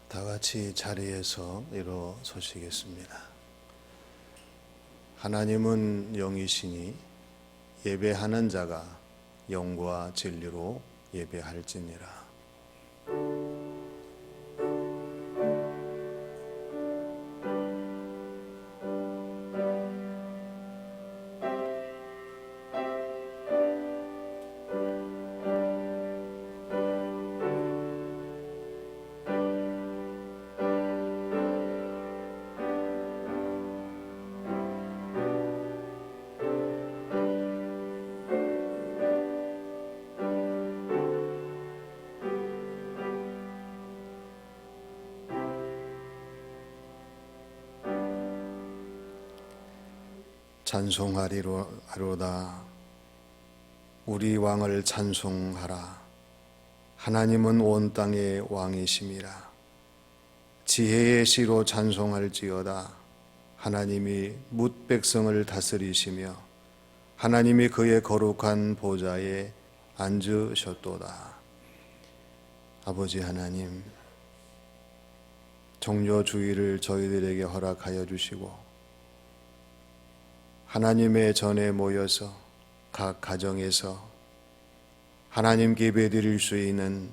다 같이 자리에서 일어서시겠습니다. 하나님은 영이시니 예배하는 자가 영과 진리로 예배할지니라. 찬송하리로다. 우리 왕을 찬송하라. 하나님은 온 땅의 왕이심이라. 지혜의 시로 찬송할지어다. 하나님이 뭇 백성을 다스리시며 하나님이 그의 거룩한 보좌에 앉으셨도다. 아버지 하나님, 종료주의를 저희들에게 허락하여 주시고 하나님의 전에 모여서 각 가정에서 하나님께 예배드릴 수 있는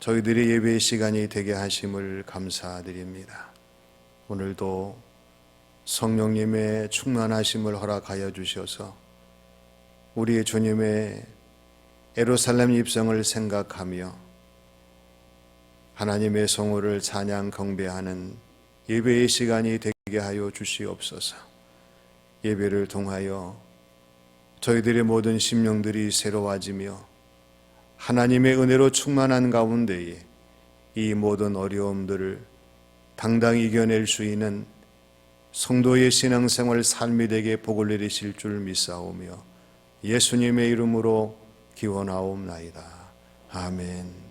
저희들의 예배 시간이 되게 하심을 감사드립니다. 오늘도 성령님의 충만하심을 허락하여 주셔서 우리 주님의 예루살렘 입성을 생각하며 하나님의 성호를 찬양 경배하는 예배의 시간이 되게 하여 주시옵소서. 예배를 통하여 저희들의 모든 심령들이 새로워지며 하나님의 은혜로 충만한 가운데에 이 모든 어려움들을 당당히 이겨낼 수 있는 성도의 신앙생활 삶이 되게 복을 내리실 줄 믿사오며 예수님의 이름으로 기원하옵나이다. 아멘.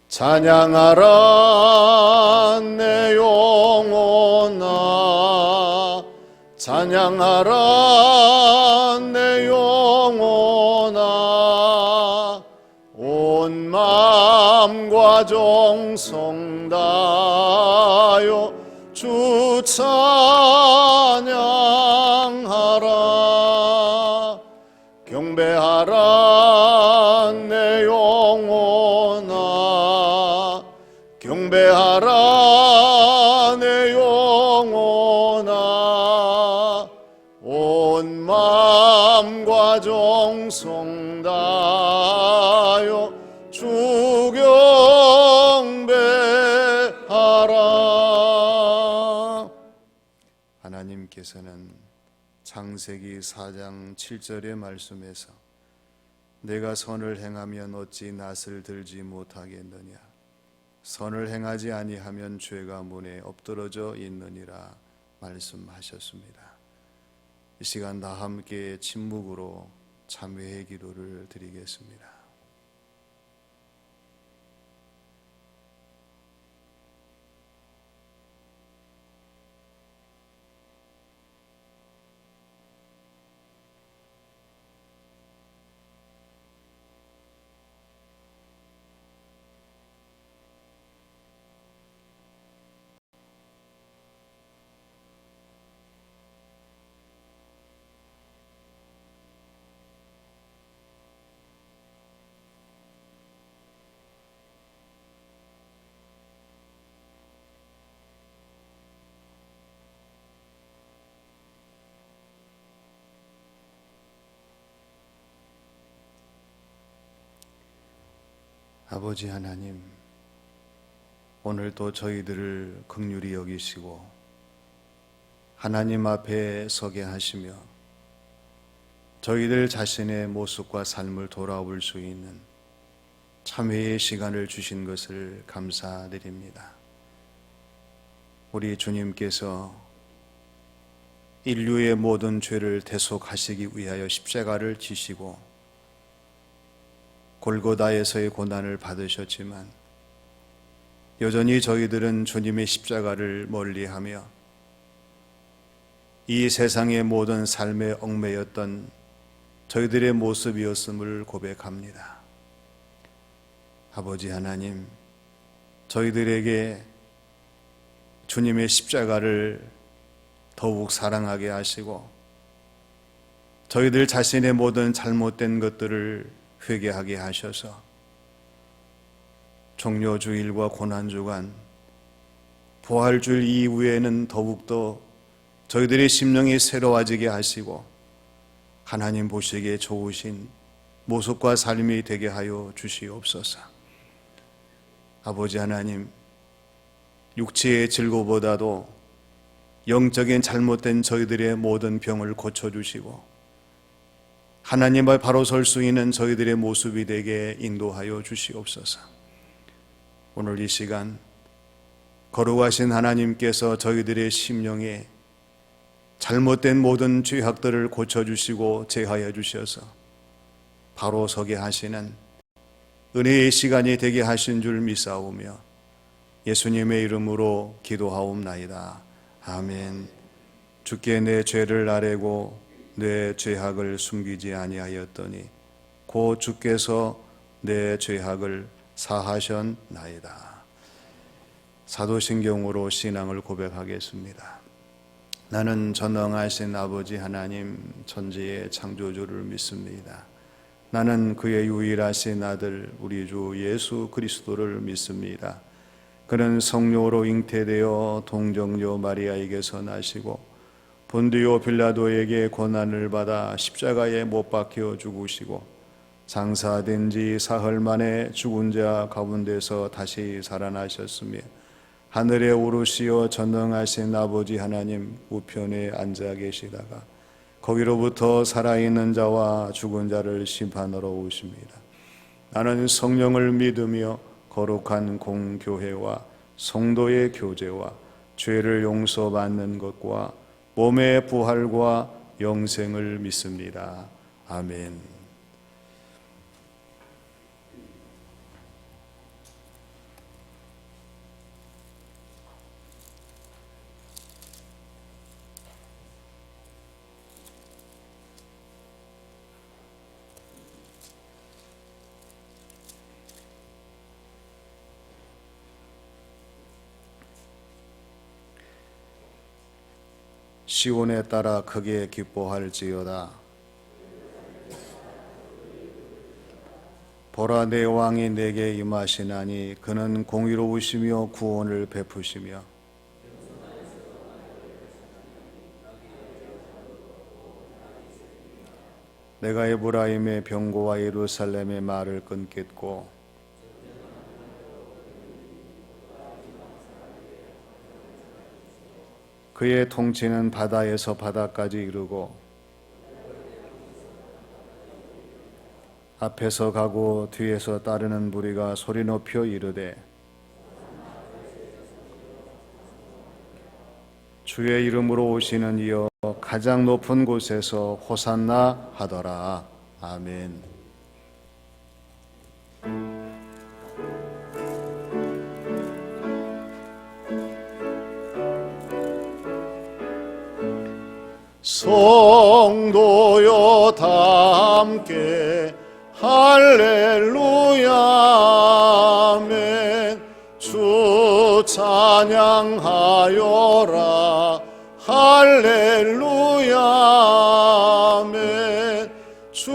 찬양하라 내 영혼아, 찬양하라 내 영혼아, 온 마음과 정성 다하여 주 찬양하라. 경배하라 내 영혼아, 경배하라 내 영혼아, 온 마음과 정성 다하여 주 경배하라. 하나님께서는 창세기 4장 7절의 말씀에서 내가 선을 행하면 어찌 낯을 들지 못하겠느냐, 선을 행하지 아니하면 죄가 문에 엎드러져 있느니라 말씀하셨습니다. 이 시간 다 함께 침묵으로 참회의 기도를 드리겠습니다. 아버지 하나님, 오늘도 저희들을 긍휼히 여기시고 하나님 앞에 서게 하시며 저희들 자신의 모습과 삶을 돌아볼 수 있는 참회의 시간을 주신 것을 감사드립니다. 우리 주님께서 인류의 모든 죄를 대속하시기 위하여 십자가를 지시고 골고다에서의 고난을 받으셨지만 여전히 저희들은 주님의 십자가를 멀리하며 이 세상의 모든 삶에 얽매였던 저희들의 모습이었음을 고백합니다. 아버지 하나님, 저희들에게 주님의 십자가를 더욱 사랑하게 하시고 저희들 자신의 모든 잘못된 것들을 회개하게 하셔서 종료주일과 고난주간, 부활주일 이후에는 더욱더 저희들의 심령이 새로워지게 하시고 하나님 보시기에 좋으신 모습과 삶이 되게 하여 주시옵소서. 아버지 하나님, 육체의 질고보다도 영적인 잘못된 저희들의 모든 병을 고쳐주시고 하나님을 바로 설 수 있는 저희들의 모습이 되게 인도하여 주시옵소서. 오늘 이 시간 거룩하신 하나님께서 저희들의 심령에 잘못된 모든 죄악들을 고쳐주시고 제하여 주셔서 바로 서게 하시는 은혜의 시간이 되게 하신 줄 믿사오며 예수님의 이름으로 기도하옵나이다. 아멘. 주께 내 죄를 아뢰고 내 죄악을 숨기지 아니하였더니 곧 주께서 내 죄악을 사하셨나이다. 사도신경으로 신앙을 고백하겠습니다. 나는 전능하신 아버지 하나님 천지의 창조주를 믿습니다. 나는 그의 유일하신 아들 우리 주 예수 그리스도를 믿습니다. 그는 성령으로 잉태되어 동정녀 마리아에게서 나시고 본디오 빌라도에게 고난을 받아 십자가에 못 박혀 죽으시고 장사된 지 사흘 만에 죽은 자 가운데서 다시 살아나셨으며 하늘에 오르시어 전능하신 아버지 하나님 우편에 앉아 계시다가 거기로부터 살아있는 자와 죽은 자를 심판하러 오십니다. 나는 성령을 믿으며 거룩한 공교회와 성도의 교제와 죄를 용서받는 것과 몸의 부활과 영생을 믿습니다. 아멘. 시온에 따라 크게 기뻐할지어다. 보라, 내 왕이 내게 임하시나니 그는 공의로우시며 구원을 베푸시며 내가 에브라임의 병고와 예루살렘의 말을 끊겠고 그의 통치는 바다에서 바다까지 이르고 앞에서 가고 뒤에서 따르는 무리가 소리 높여 이르되 주의 이름으로 오시는 이여 가장 높은 곳에서 호산나 하더라. 아멘. 성도여 다 함께 할렐루야 아멘. 주 찬양하여라 할렐루야 아멘. 주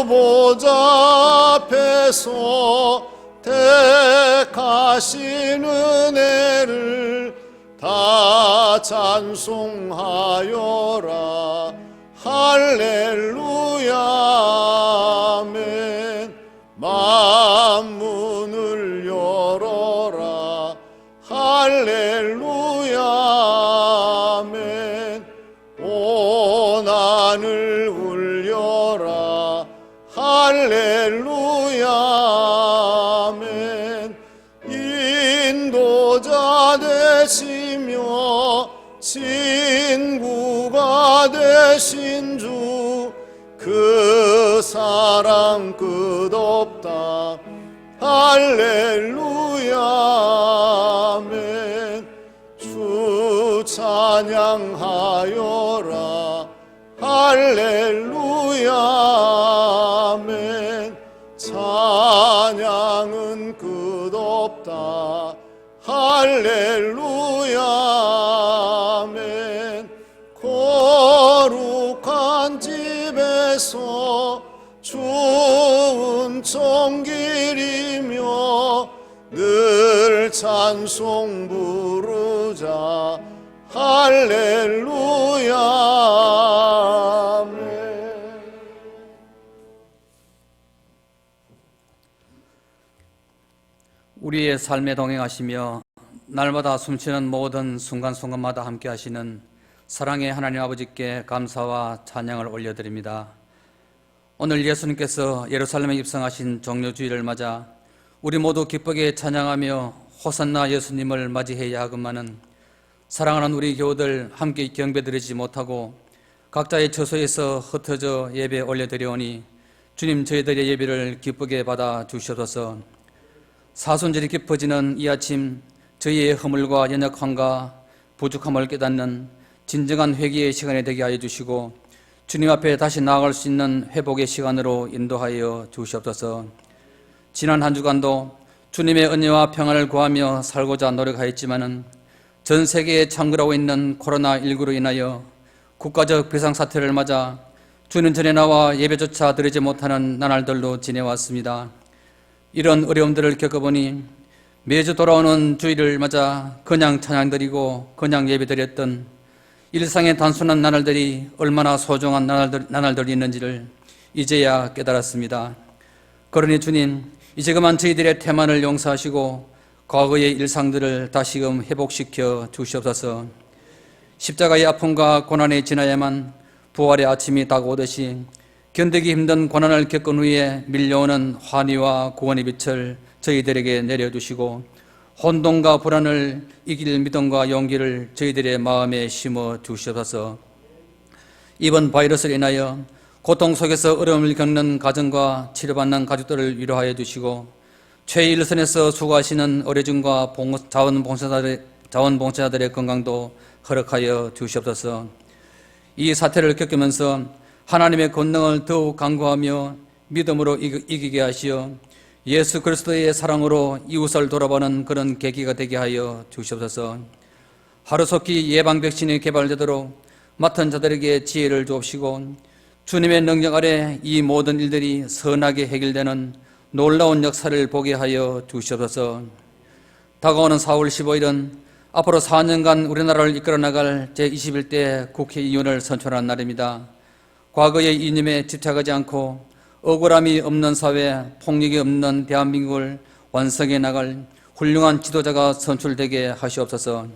보좌 앞에서 택하신 은혜를 다 찬송하여라 할렐루야 아멘. 만문을 열어라 할렐루야 아멘. 온 하늘 울려라 할렐루야 아멘. 인도자 되시며 친구가 되신 주 그 사랑 끝없다 할렐루야 아멘. 주 찬양 찬양하여라. 할렐루야 아멘. 찬양은 끝없다. 할렐루야 아멘. 거룩한 집에서 좋은 정길이며 늘 찬송 부르자. 할렐루야 아멘. 우리의 삶에 동행하시며 날마다 숨쉬는 모든 순간순간마다 함께 하시는 사랑의 하나님 아버지께 감사와 찬양을 올려드립니다. 오늘 예수님께서 예루살렘에 입성하신 종료주일을 맞아 우리 모두 기쁘게 찬양하며 호산나 예수님을 맞이해야 하건만은 사랑하는 우리 교우들 함께 경배드리지 못하고 각자의 처소에서 흩어져 예배 올려드려오니 주님 저희들의 예배를 기쁘게 받아 주시옵소서. 사순절이 깊어지는 이 아침 저희의 허물과 연약함과 부족함을 깨닫는 진정한 회개의 시간이 되게 하여 주시고 주님 앞에 다시 나아갈 수 있는 회복의 시간으로 인도하여 주시옵소서. 지난 한 주간도 주님의 은혜와 평안을 구하며 살고자 노력하였지만은 전 세계에 창궐하고 있는 코로나19로 인하여 국가적 비상사태를 맞아 주님 전에 나와 예배조차 드리지 못하는 나날들로 지내왔습니다. 이런 어려움들을 겪어보니 매주 돌아오는 주일을 맞아 그냥 찬양드리고 그냥 예배드렸던 일상의 단순한 나날들이 얼마나 소중한 나날들이 있는지를 이제야 깨달았습니다. 그러니 주님, 이제 그만 저희들의 태만을 용서하시고 과거의 일상들을 다시금 회복시켜 주시옵소서. 십자가의 아픔과 고난에 지나야만 부활의 아침이 다가오듯이 견디기 힘든 고난을 겪은 후에 밀려오는 환희와 구원의 빛을 저희들에게 내려주시고 혼돈과 불안을 이길 믿음과 용기를 저희들의 마음에 심어 주시옵소서. 이번 바이러스로 인하여 고통 속에서 어려움을 겪는 가정과 치료받는 가족들을 위로하여 주시고 최일선에서 수고하시는 의료진과 자원봉사자들의 건강도 허락하여 주시옵소서. 이 사태를 겪으면서 하나님의 권능을 더욱 강구하며 믿음으로 이기게 하시어 예수 그리스도의 사랑으로 이웃을 돌아보는 그런 계기가 되게 하여 주시옵소서. 하루속히 예방 백신이 개발되도록 맡은 자들에게 지혜를 주옵시고 주님의 능력 아래 이 모든 일들이 선하게 해결되는 놀라운 역사를 보게 하여 주시옵소서. 다가오는 4월 15일은 앞으로 4년간 우리나라를 이끌어 나갈 제21대 국회의원을 선출하는 날입니다. 과거의 이념에 집착하지 않고 억울함이 없는 사회, 폭력이 없는 대한민국을 완성해 나갈 훌륭한 지도자가 선출되게 하시옵소서.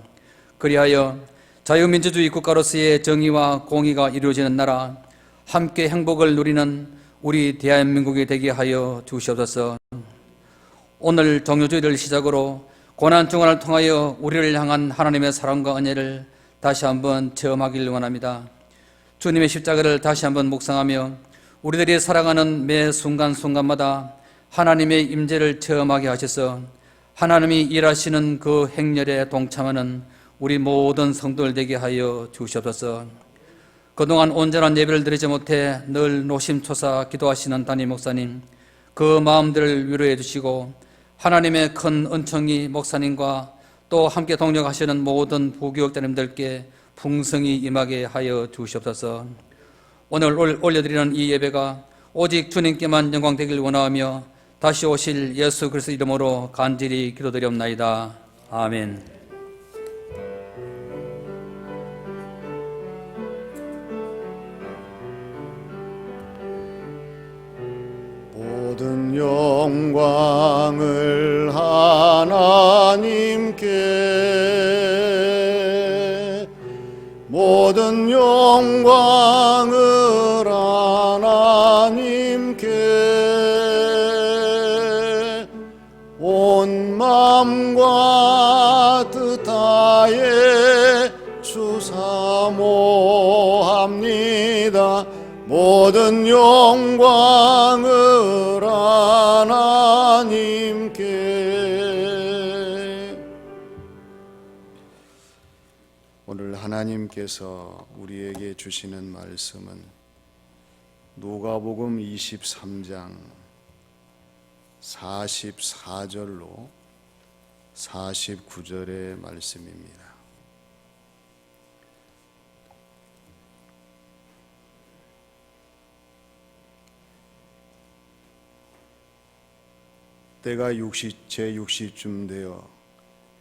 그리하여 자유민주주의 국가로서의 정의와 공의가 이루어지는 나라, 함께 행복을 누리는 우리 대한민국이 되게 하여 주시옵소서. 오늘 종료주일을 시작으로 고난중간을 통하여 우리를 향한 하나님의 사랑과 은혜를 다시 한번 체험하기를 원합니다. 주님의 십자가를 다시 한번 묵상하며 우리들이 살아가는 매 순간순간마다 하나님의 임재를 체험하게 하셔서 하나님이 일하시는 그 행렬에 동참하는 우리 모든 성도들 되게 하여 주시옵소서. 그동안 온전한 예배를 드리지 못해 늘 노심초사 기도하시는 담임 목사님, 그 마음들을 위로해 주시고 하나님의 큰 은총이 목사님과 또 함께 동력하시는 모든 부교육자님들께 풍성히 임하게 하여 주시옵소서. 오늘 올려드리는 이 예배가 오직 주님께만 영광 되길 원하며 다시 오실 예수 그리스도 이름으로 간절히 기도드리옵나이다. 아멘. 모든 영광을 하나님께, 모든 영광을 하나님께, 온 마음과 뜻 다해 주사모합니다. 모든 영광을 하나님께. 오늘 하나님께서 우리에게 주시는 말씀은 누가복음 23장 44절로 49절의 말씀입니다. 때가 제6시쯤 되어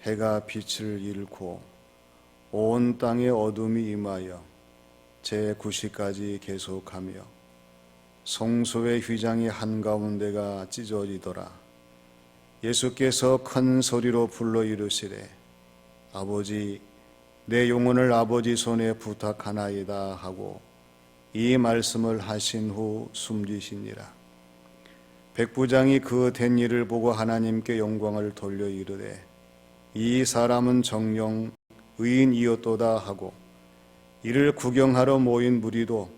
해가 빛을 잃고 온 땅에 어둠이 임하여 제9시까지 계속하며 성소의 휘장이 한가운데가 찢어지더라. 예수께서 큰 소리로 불러 이르시되 아버지 내 영혼을 아버지 손에 부탁하나이다 하고 이 말씀을 하신 후 숨지시니라. 백부장이 그 된 일을 보고 하나님께 영광을 돌려 이르되 이 사람은 정녕 의인이었도다 하고 이를 구경하러 모인 무리도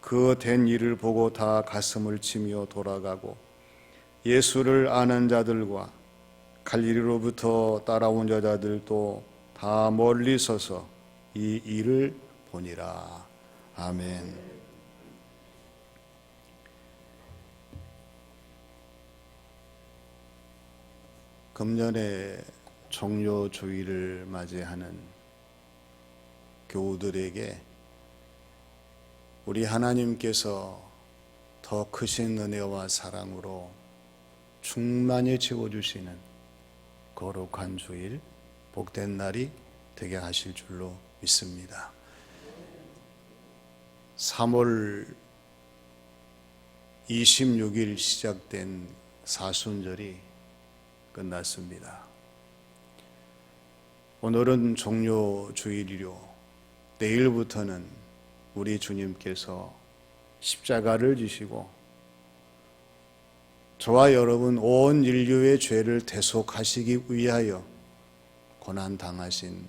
그 된 일을 보고 다 가슴을 치며 돌아가고 예수를 아는 자들과 갈릴리로부터 따라온 여자들도 다 멀리 서서 이 일을 보니라. 아멘. 금년에 종료주일을 맞이하는 교우들에게 우리 하나님께서 더 크신 은혜와 사랑으로 충만히 채워주시는 거룩한 주일, 복된 날이 되게 하실 줄로 믿습니다. 3월 26일 시작된 사순절이 끝났습니다. 오늘은 종료주일이요. 내일부터는 우리 주님께서 십자가를 지시고 저와 여러분 온 인류의 죄를 대속하시기 위하여 고난당하신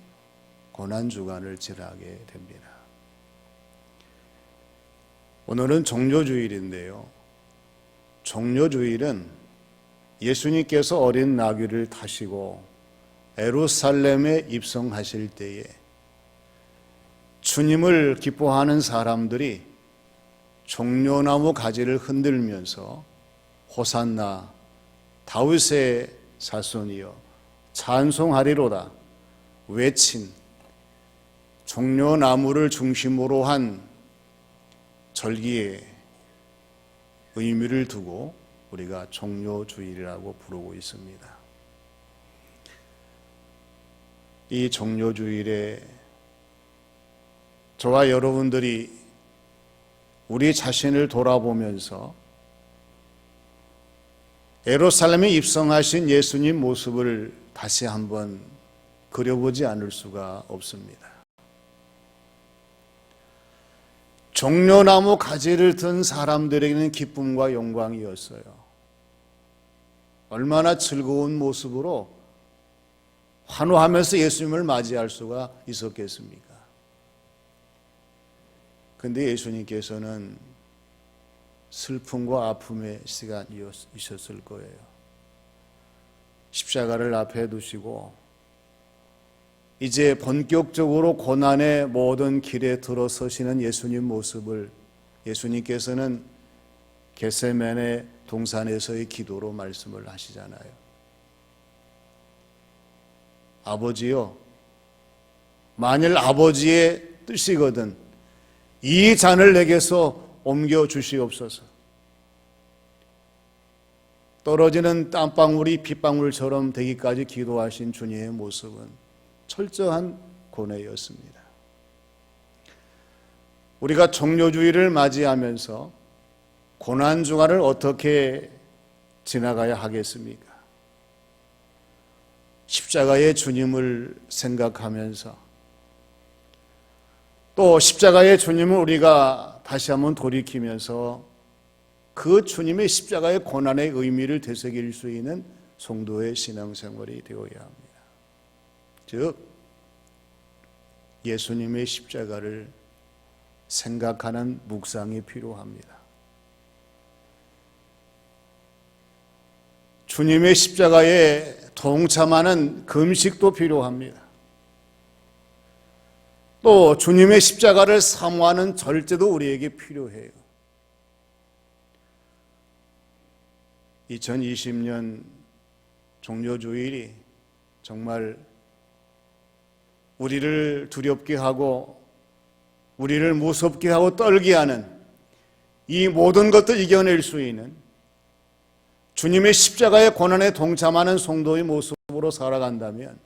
고난주간을 지나게 됩니다. 오늘은 종료주일인데요. 종료주일은 예수님께서 어린 나귀를 타시고 예루살렘에 입성하실 때에 주님을 기뻐하는 사람들이 종려나무 가지를 흔들면서 호산나 다윗의 자손이여 찬송하리로다 외친 종려나무를 중심으로 한 절기의 의미를 두고 우리가 종료주일이라고 부르고 있습니다. 이 종료주일에 저와 여러분들이 우리 자신을 돌아보면서 예루살렘에 입성하신 예수님 모습을 다시 한번 그려보지 않을 수가 없습니다. 종려나무 가지를 든 사람들에게는 기쁨과 영광이었어요. 얼마나 즐거운 모습으로 환호하면서 예수님을 맞이할 수가 있었겠습니까? 그런데 예수님께서는 슬픔과 아픔의 시간이셨을 거예요. 십자가를 앞에 두시고 이제 본격적으로 고난의 모든 길에 들어서시는 예수님 모습을 예수님께서는 겟세마네 동산에서의 기도로 말씀을 하시잖아요. 아버지요, 만일 아버지의 뜻이거든 이 잔을 내게서 옮겨 주시옵소서. 떨어지는 땀방울이 빗방울처럼 되기까지 기도하신 주님의 모습은 철저한 고뇌였습니다. 우리가 종료주일을 맞이하면서 고난주간을 어떻게 지나가야 하겠습니까? 십자가의 주님을 생각하면서 또 십자가의 주님을 우리가 다시 한번 돌이키면서 그 주님의 십자가의 고난의 의미를 되새길 수 있는 성도의 신앙생활이 되어야 합니다. 즉 예수님의 십자가를 생각하는 묵상이 필요합니다. 주님의 십자가에 동참하는 금식도 필요합니다. 또 주님의 십자가를 사모하는 절제도 우리에게 필요해요. 2020년 종료주일이 정말 우리를 두렵게 하고 우리를 무섭게 하고 떨게 하는 이 모든 것들 이겨낼 수 있는 주님의 십자가의 고난에 동참하는 성도의 모습으로 살아간다면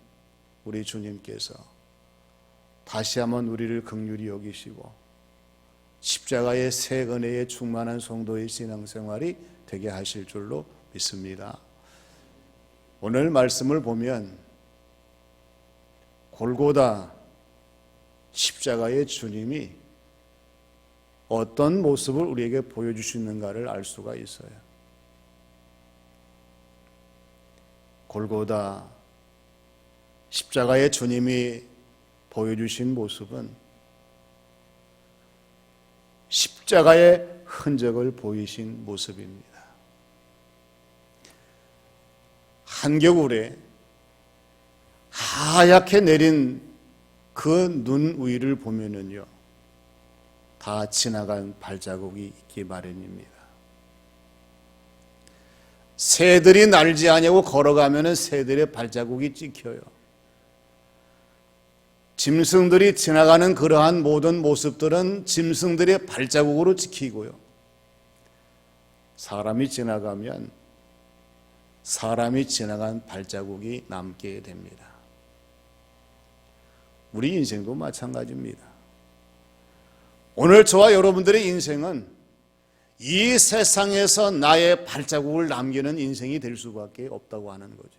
우리 주님께서 다시 한번 우리를 긍휼히 여기시고 십자가의 새 은혜에 충만한 성도의 신앙생활이 되게 하실 줄로 믿습니다. 오늘 말씀을 보면 골고다 십자가의 주님이 어떤 모습을 우리에게 보여주시는가를 알 수가 있어요. 골고다 십자가의 주님이 보여주신 모습은 십자가의 흔적을 보이신 모습입니다. 한겨울에 하얗게 내린 그 눈 위를 보면은요, 다 지나간 발자국이 있기 마련입니다. 새들이 날지 않냐고 걸어가면은 새들의 발자국이 찍혀요. 짐승들이 지나가는 그러한 모든 모습들은 짐승들의 발자국으로 찍히고요. 사람이 지나가면 사람이 지나간 발자국이 남게 됩니다. 우리 인생도 마찬가지입니다. 오늘 저와 여러분들의 인생은 이 세상에서 나의 발자국을 남기는 인생이 될 수밖에 없다고 하는 거죠.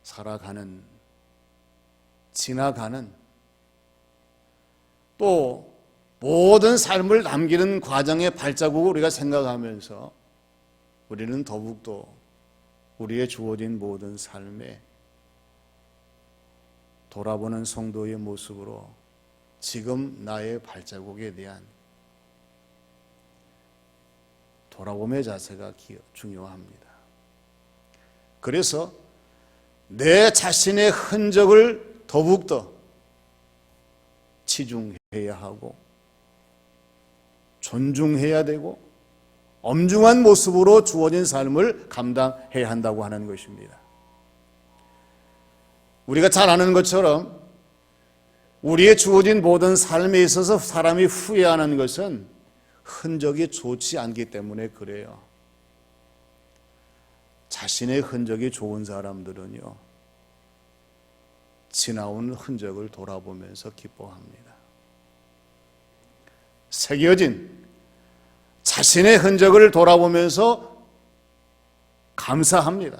살아가는, 지나가는, 또 모든 삶을 남기는 과정의 발자국을 우리가 생각하면서 우리는 더욱더 우리의 주어진 모든 삶에 돌아보는 성도의 모습으로 지금 나의 발자국에 대한 돌아봄의 자세가 중요합니다. 그래서 내 자신의 흔적을 더욱더 치중해야 하고 존중해야 되고 엄중한 모습으로 주어진 삶을 감당해야 한다고 하는 것입니다. 우리가 잘 아는 것처럼 우리의 주어진 모든 삶에 있어서 사람이 후회하는 것은 흔적이 좋지 않기 때문에 그래요. 자신의 흔적이 좋은 사람들은요, 지나온 흔적을 돌아보면서 기뻐합니다. 새겨진 자신의 흔적을 돌아보면서 감사합니다.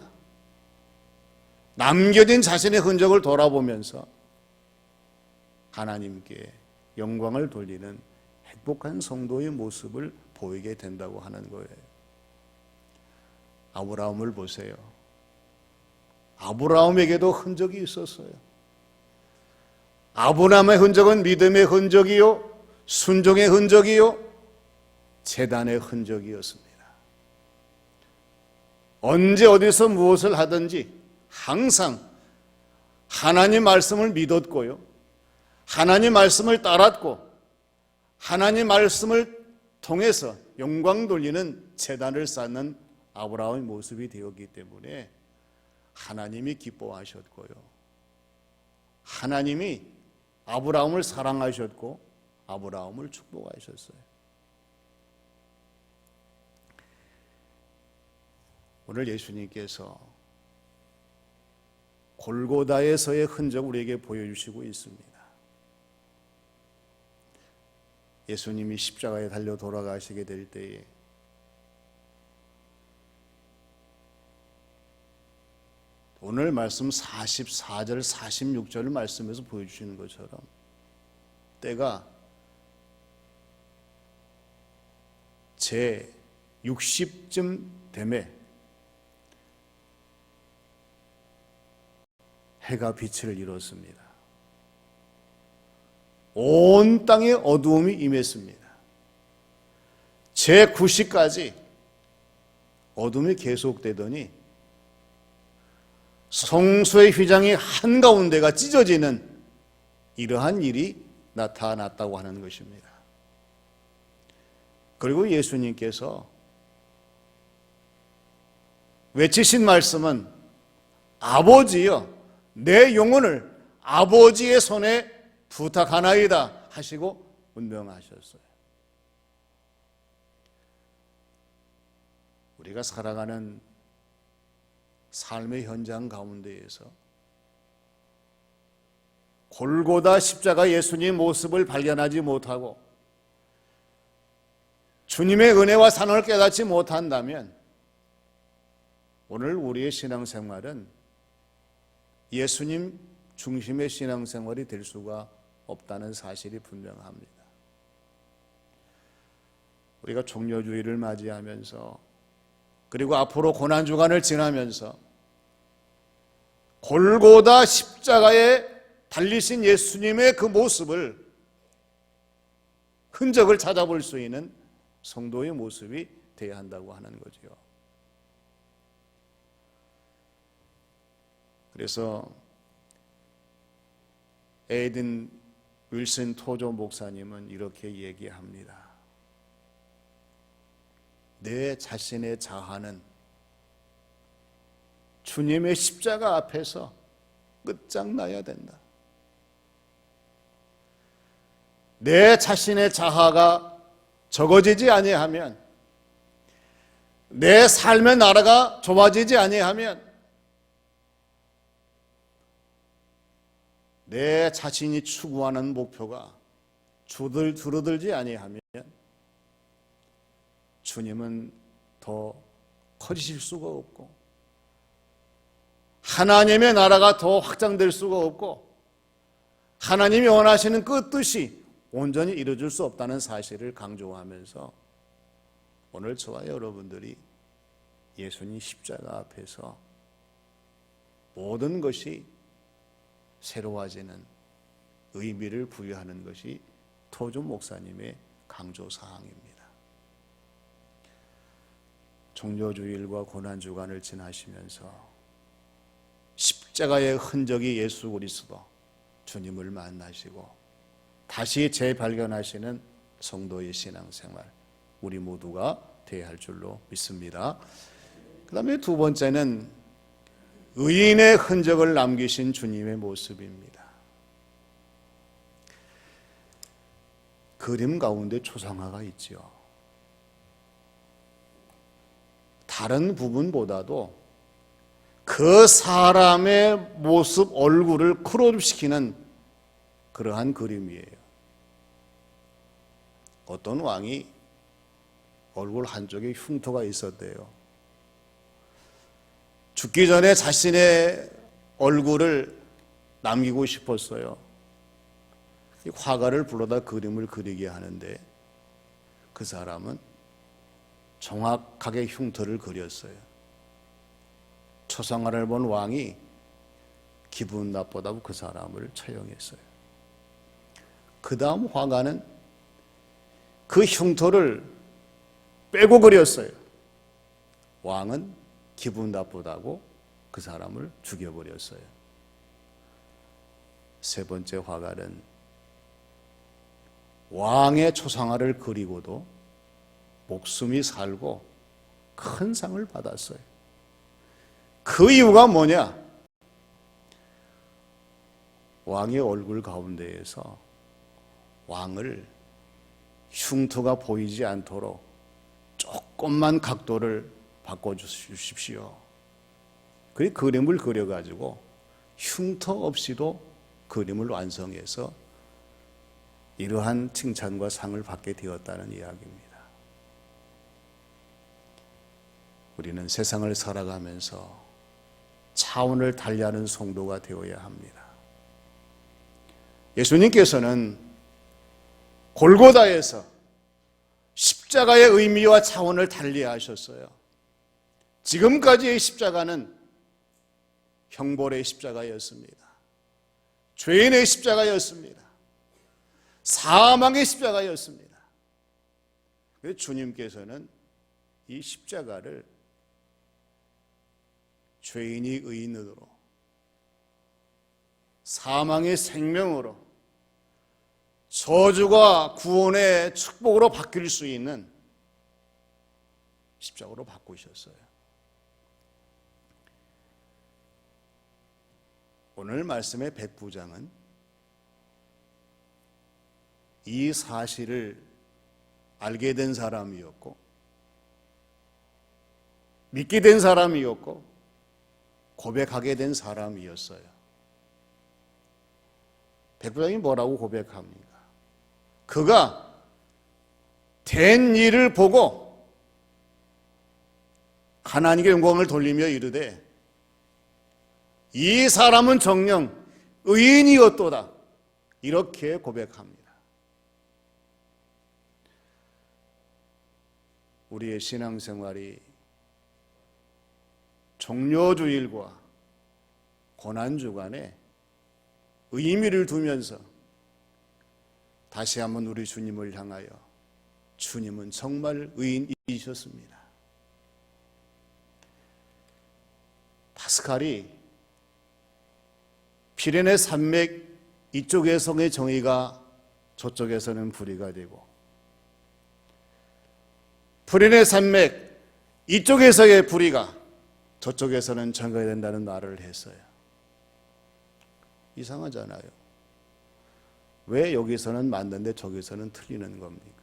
남겨진 자신의 흔적을 돌아보면서 하나님께 영광을 돌리는 행복한 성도의 모습을 보이게 된다고 하는 거예요. 아브라함을 보세요. 아브라함에게도 흔적이 있었어요. 아브라함의 흔적은 믿음의 흔적이요, 순종의 흔적이요, 재단의 흔적이었습니다. 언제 어디서 무엇을 하든지 항상 하나님 말씀을 믿었고요, 하나님 말씀을 따랐고, 하나님 말씀을 통해서 영광 돌리는 재단을 쌓는 아브라함의 모습이 되었기 때문에 하나님이 기뻐하셨고요, 하나님이 아브라함을 사랑하셨고 아브라함을 축복하셨어요. 오늘 예수님께서 골고다에서의 흔적 우리에게 보여주시고 있습니다. 예수님이 십자가에 달려 돌아가시게 될 때에 오늘 말씀 44절, 46절 말씀에서 보여주시는 것처럼 때가 제 60쯤 되매 해가 빛을 잃었습니다. 온 땅에 어두움이 임했습니다. 제 9시까지 어둠이 계속되더니 성소의 휘장이 한가운데가 찢어지는 이러한 일이 나타났다고 하는 것입니다. 그리고 예수님께서 외치신 말씀은 아버지여 내 영혼을 아버지의 손에 부탁하나이다 하시고 운명하셨어요. 우리가 살아가는 삶의 현장 가운데에서 골고다 십자가 예수님 모습을 발견하지 못하고 주님의 은혜와 사랑을 깨닫지 못한다면 오늘 우리의 신앙생활은 예수님 중심의 신앙생활이 될 수가 없다는 사실이 분명합니다. 우리가 종료주의를 맞이하면서 그리고 앞으로 고난주간을 지나면서 골고다 십자가에 달리신 예수님의 그 모습을 흔적을 찾아볼 수 있는 성도의 모습이 되어야 한다고 하는 거죠. 그래서 에이든 윌슨 토조 목사님은 이렇게 얘기합니다. 내 자신의 자아는 주님의 십자가 앞에서 끝장나야 된다. 내 자신의 자아가 적어지지 아니하면, 내 삶의 나라가 좁아지지 아니하면, 내 자신이 추구하는 목표가 줄어들지 아니하면 주님은 더 커지실 수가 없고 하나님의 나라가 더 확장될 수가 없고 하나님이 원하시는 그 뜻이 온전히 이루어질 수 없다는 사실을 강조하면서 오늘 저와 여러분들이 예수님 십자가 앞에서 모든 것이 새로워지는 의미를 부여하는 것이 토조 목사님의 강조사항입니다. 종료주일과 고난주간을 지나시면서 십자가의 흔적이 예수 그리스도 주님을 만나시고 다시 재발견하시는 성도의 신앙생활 우리 모두가 되어야 할 줄로 믿습니다. 그 다음에 두 번째는 의인의 흔적을 남기신 주님의 모습입니다. 그림 가운데 초상화가 있죠. 다른 부분보다도 그 사람의 모습, 얼굴을 크롭시키는 그러한 그림이에요. 어떤 왕이 얼굴 한쪽에 흉터가 있었대요. 죽기 전에 자신의 얼굴을 남기고 싶었어요. 화가를 불러다 그림을 그리게 하는데 그 사람은 정확하게 흉터를 그렸어요. 초상화를 본 왕이 기분 나쁘다고 그 사람을 처형했어요. 그 다음 화가는 그 흉터를 빼고 그렸어요. 왕은 기분 나쁘다고 그 사람을 죽여버렸어요. 세 번째 화가는 왕의 초상화를 그리고도 목숨이 살고 큰 상을 받았어요. 그 이유가 뭐냐? 왕의 얼굴 가운데에서 왕을 흉터가 보이지 않도록 조금만 각도를 바꿔주십시오. 그 그림을 그려가지고 흉터 없이도 그림을 완성해서 이러한 칭찬과 상을 받게 되었다는 이야기입니다. 우리는 세상을 살아가면서 차원을 달리하는 성도가 되어야 합니다. 예수님께서는 골고다에서 십자가의 의미와 차원을 달리하셨어요. 지금까지의 십자가는 형벌의 십자가였습니다. 죄인의 십자가였습니다. 사망의 십자가였습니다. 그래서 주님께서는 이 십자가를 죄인이 의인으로 사망의 생명으로 저주가 구원의 축복으로 바뀔 수 있는 십자가로 바꾸셨어요. 오늘 말씀의 백부장은 이 사실을 알게 된 사람이었고 믿게 된 사람이었고 고백하게 된 사람이었어요. 백부장이 뭐라고 고백합니까? 그가 된 일을 보고 하나님께 영광을 돌리며 이르되 이 사람은 정녕 의인이었도다, 이렇게 고백합니다. 우리의 신앙생활이 종료주일과 고난주간에 의미를 두면서 다시 한번 우리 주님을 향하여 주님은 정말 의인이셨습니다. 파스칼이 피레네 산맥 이쪽에서의 정의가 저쪽에서는 불의가 되고 피레네 산맥 이쪽에서의 불의가 저쪽에서는 정의가 된다는 말을 했어요. 이상하잖아요. 왜 여기서는 맞는데 저기서는 틀리는 겁니까?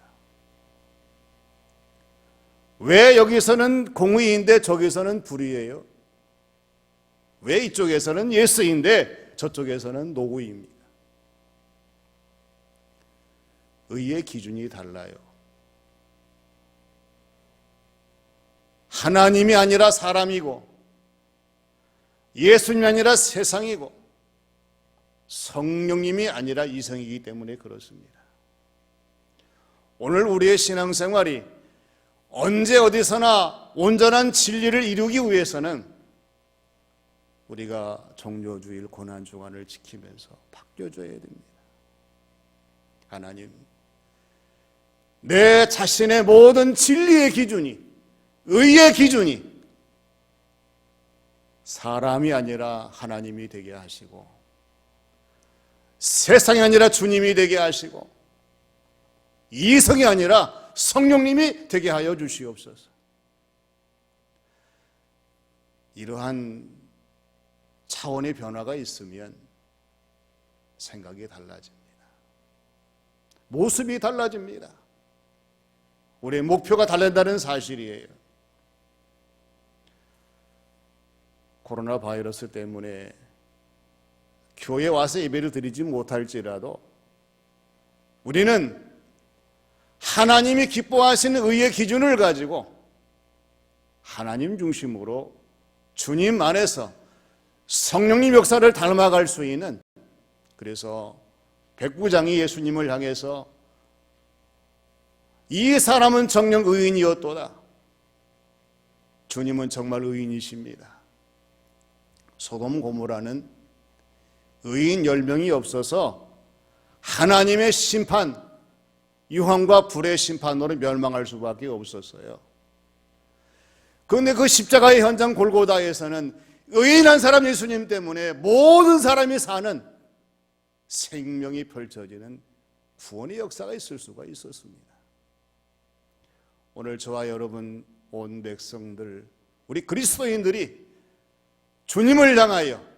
왜 여기서는 공의인데 저기서는 불의예요? 왜 이쪽에서는 예스인데 저쪽에서는 노구입니까? 의의 기준이 달라요. 하나님이 아니라 사람이고 예수님이 아니라 세상이고 성령님이 아니라 이성이기 때문에 그렇습니다. 오늘 우리의 신앙생활이 언제 어디서나 온전한 진리를 이루기 위해서는 우리가 종료주일 고난주간을 지키면서 바뀌어줘야 됩니다. 하나님, 내 자신의 모든 진리의 기준이, 의의 기준이 사람이 아니라 하나님이 되게 하시고 세상이 아니라 주님이 되게 하시고 이성이 아니라 성령님이 되게 하여 주시옵소서. 이러한 차원의 변화가 있으면 생각이 달라집니다. 모습이 달라집니다. 우리의 목표가 달라진다는 사실이에요. 코로나 바이러스 때문에 교회에 와서 예배를 드리지 못할지라도 우리는 하나님이 기뻐하시는 의의 기준을 가지고 하나님 중심으로 주님 안에서 성령님 역사를 닮아갈 수 있는, 그래서 백부장이 예수님을 향해서 이 사람은 정녕 의인이었도다, 주님은 정말 의인이십니다. 소돔 고모라는 의인 10명이 없어서 하나님의 심판, 유황과 불의 심판으로 멸망할 수밖에 없었어요. 그런데 그 십자가의 현장 골고다에서는 의인한 사람 예수님 때문에 모든 사람이 사는 생명이 펼쳐지는 구원의 역사가 있을 수가 있었습니다. 오늘 저와 여러분 온 백성들, 우리 그리스도인들이 주님을 향하여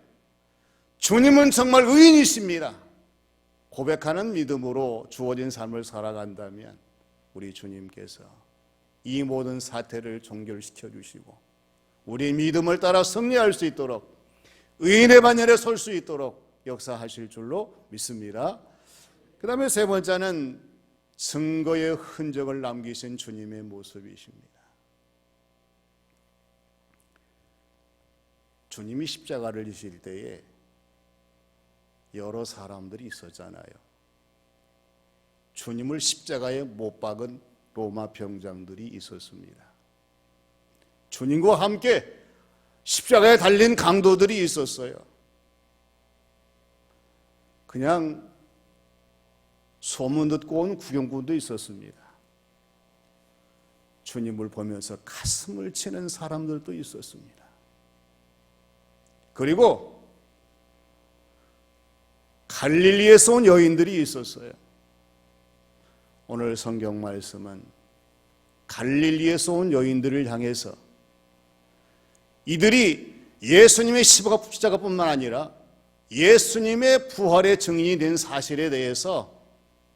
주님은 정말 의인이십니다 고백하는 믿음으로 주어진 삶을 살아간다면 우리 주님께서 이 모든 사태를 종결시켜 주시고 우리 믿음을 따라 승리할 수 있도록 의인의 반열에 설 수 있도록 역사하실 줄로 믿습니다. 그 다음에 세 번째는 증거의 흔적을 남기신 주님의 모습이십니다. 주님이 십자가를 지실 때에 여러 사람들이 있었잖아요. 주님을 십자가에 못 박은 로마 병장들이 있었습니다. 주님과 함께 십자가에 달린 강도들이 있었어요. 그냥 소문 듣고 온 구경꾼도 있었습니다. 주님을 보면서 가슴을 치는 사람들도 있었습니다. 그리고 갈릴리에서 온 여인들이 있었어요. 오늘 성경 말씀은 갈릴리에서 온 여인들을 향해서 이들이 예수님의 십자가뿐만 아니라 예수님의 부활의 증인이 된 사실에 대해서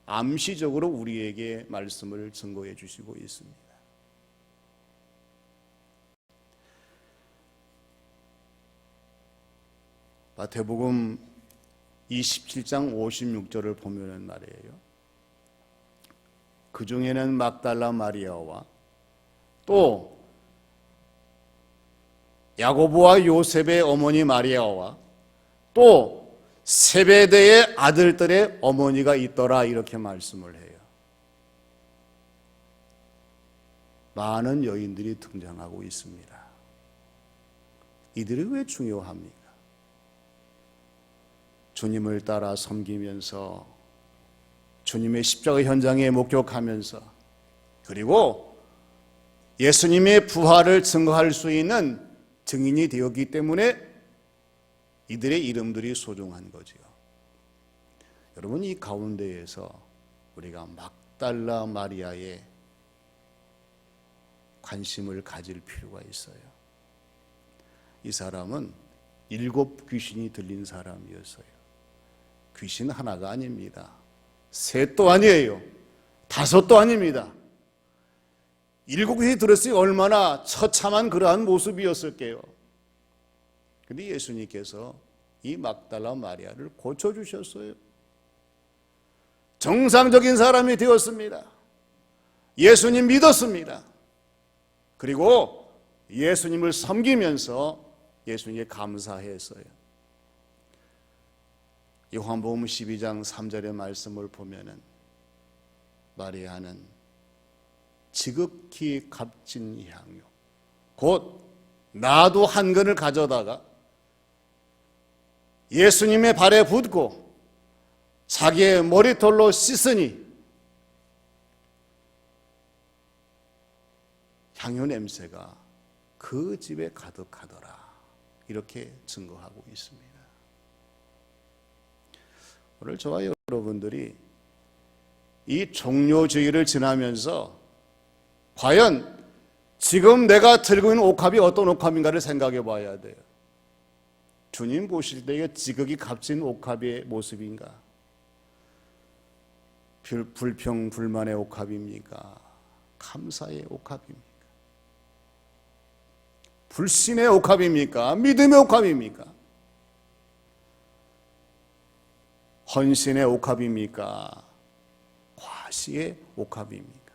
암시적으로 우리에게 말씀을 증거해 주시고 있습니다. 마태복음 27장 56절을 보면은 말이에요. 그 중에는 막달라 마리아와 또 야고보와 요셉의 어머니 마리아와 또 세베대의 아들들의 어머니가 있더라, 이렇게 말씀을 해요. 많은 여인들이 등장하고 있습니다. 이들이 왜 중요합니까? 주님을 따라 섬기면서 주님의 십자가 현장에 목격하면서 그리고 예수님의 부활을 증거할 수 있는 증인이 되었기 때문에 이들의 이름들이 소중한 거지요. 여러분, 이 가운데에서 우리가 막달라 마리아의 관심을 가질 필요가 있어요. 이 사람은 7 귀신이 들린 사람이었어요. 귀신 하나가 아닙니다. 셋도 아니에요. 5도 아닙니다. 7 귀신이 들었으니 얼마나 처참한 그러한 모습이었을게요. 그런데 예수님께서 이 막달라 마리아를 고쳐주셨어요. 정상적인 사람이 되었습니다. 예수님 믿었습니다. 그리고 예수님을 섬기면서 예수님께 감사했어요. 요한복음 12장 3절의 말씀을 보면은 마리아는 지극히 값진 향유, 곧 나도 한 근을 가져다가 예수님의 발에 붓고 자기의 머리털로 씻으니 향유 냄새가 그 집에 가득하더라, 이렇게 증거하고 있습니다. 오늘 저와 여러분들이 이 종료주의를 지나면서 과연 지금 내가 들고 있는 옥합이 어떤 옥합인가를 생각해 봐야 돼요. 주님 보실 때 이게 지극히 값진 옥합의 모습인가? 불평 불만의 옥합입니까? 감사의 옥합입니까? 불신의 옥합입니까? 믿음의 옥합입니까? 헌신의 옥합입니까? 과시의 옥합입니까?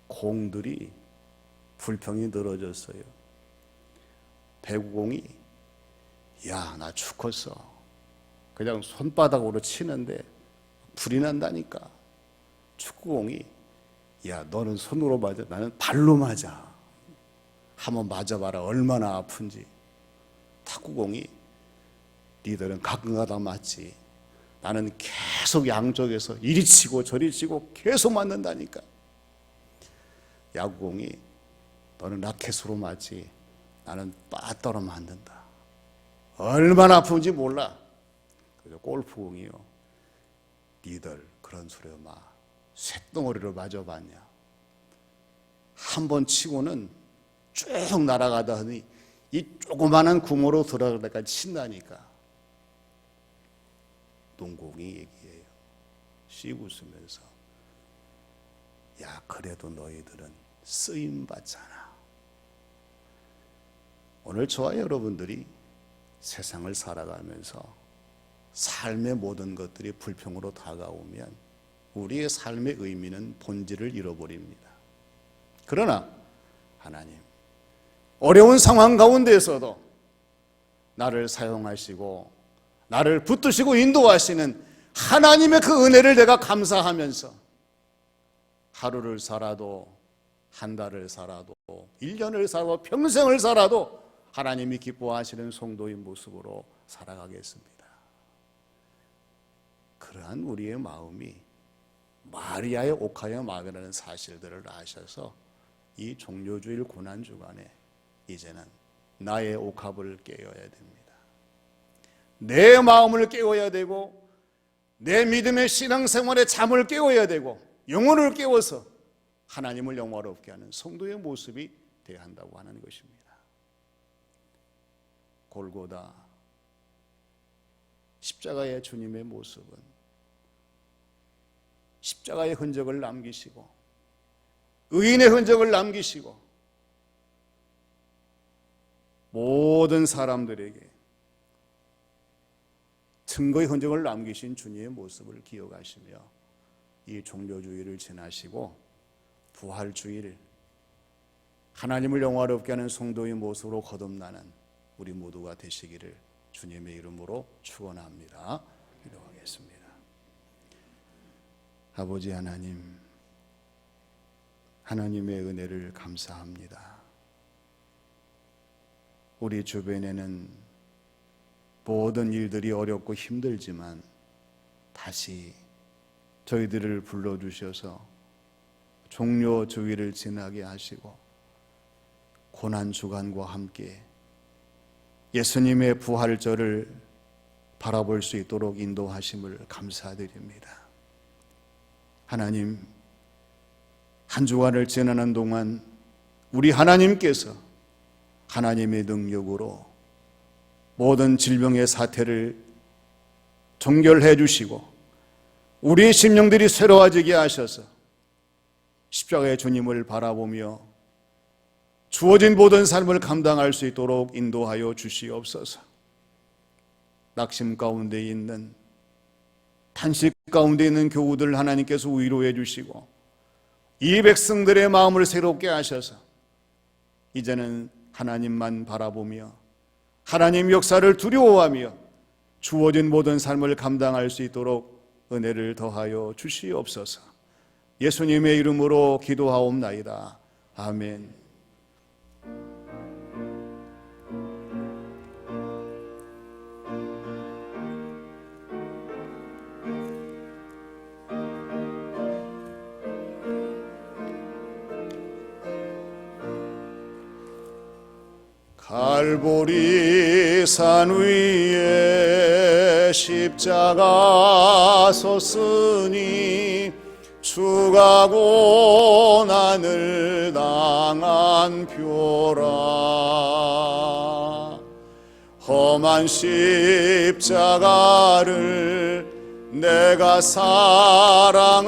공들이 불평이 늘어졌어요. 배구공이 야, 나 죽었어. 그냥 손바닥으로 치는데 불이 난다니까. 축구공이 야, 너는 손으로 맞아, 나는 발로 맞아. 한번 맞아봐라, 얼마나 아픈지. 탁구공이 니들은 가끔가다 맞지, 나는 계속 양쪽에서 이리 치고 저리 치고 계속 맞는다니까. 야구공이 너는 라켓으로 맞지, 나는 빠따로 맞는다. 얼마나 아픈지 몰라. 그래서 골프공이요, 니들 그런 소리 마. 쇳덩어리로 맞아봤냐. 한 번 치고는 쭉 날아가다니 이 조그마한 구멍으로 들어갈 때까지 친다니까. 농공이 얘기해요. 씩 웃으면서 야, 그래도 너희들은 쓰임받잖아. 오늘 저와 여러분들이 세상을 살아가면서 삶의 모든 것들이 불평으로 다가오면 우리의 삶의 의미는 본질을 잃어버립니다. 그러나 하나님, 어려운 상황 가운데에서도 나를 사용하시고 나를 붙드시고 인도하시는 하나님의 그 은혜를 내가 감사하면서 하루를 살아도, 한 달을 살아도, 1년을 살아도, 평생을 살아도 하나님이 기뻐하시는 성도의 모습으로 살아가겠습니다. 그러한 우리의 마음이 마리아의 옥합의 마음이라는 사실들을 아셔서 이 종료주일 고난주간에 이제는 나의 옥합을 깨어야 됩니다. 내 마음을 깨워야 되고 내 믿음의 신앙생활에 잠을 깨워야 되고 영혼을 깨워서 하나님을 영화롭게 하는 성도의 모습이 되어야 한다고 하는 것입니다. 골고다 십자가의 주님의 모습은 십자가의 흔적을 남기시고 의인의 흔적을 남기시고 모든 사람들에게 증거의 흔적을 남기신 주님의 모습을 기억하시며 이 종료주의를 지나시고 부활주의를 하나님을 영화롭게 하는 성도의 모습으로 거듭나는 우리 모두가 되시기를 주님의 이름으로 축원합니다. 기도하겠습니다. 아버지 하나님, 하나님의 은혜를 감사합니다. 우리 주변에는 모든 일들이 어렵고 힘들지만 다시 저희들을 불러주셔서 종료주의를 지나게 하시고 고난주간과 함께 예수님의 부활절을 바라볼 수 있도록 인도하심을 감사드립니다. 하나님, 한 주간을 지나는 동안 우리 하나님께서 하나님의 능력으로 모든 질병의 사태를 종결해 주시고 우리의 심령들이 새로워지게 하셔서 십자가의 주님을 바라보며 주어진 모든 삶을 감당할 수 있도록 인도하여 주시옵소서. 낙심 가운데 있는, 탄식 가운데 있는 교우들 하나님께서 위로해 주시고 이 백성들의 마음을 새롭게 하셔서 이제는 하나님만 바라보며 하나님 역사를 두려워하며 주어진 모든 삶을 감당할 수 있도록 은혜를 더하여 주시옵소서. 예수님의 이름으로 기도하옵나이다. 아멘. 갈보리 산 위에 십자가 섰으니 주가 고난을 당한 표라. 험한 십자가를 내가 사랑함은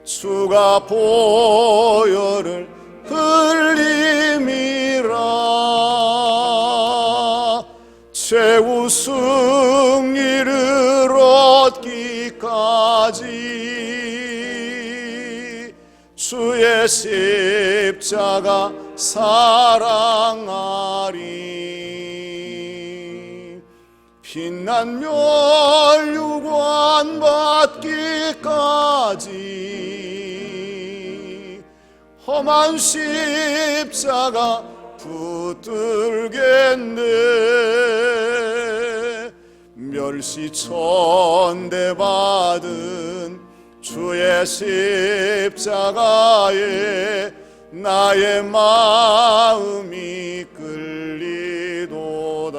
주가 보혈을 흘림이라. 최후 승리를 얻기까지 주의 십자가 사랑하리. 빛난 멸류관 받기까지 험한 십자가 붙들겠네. 멸시천대 받은 주의 십자가에 나의 마음이 끌리도다.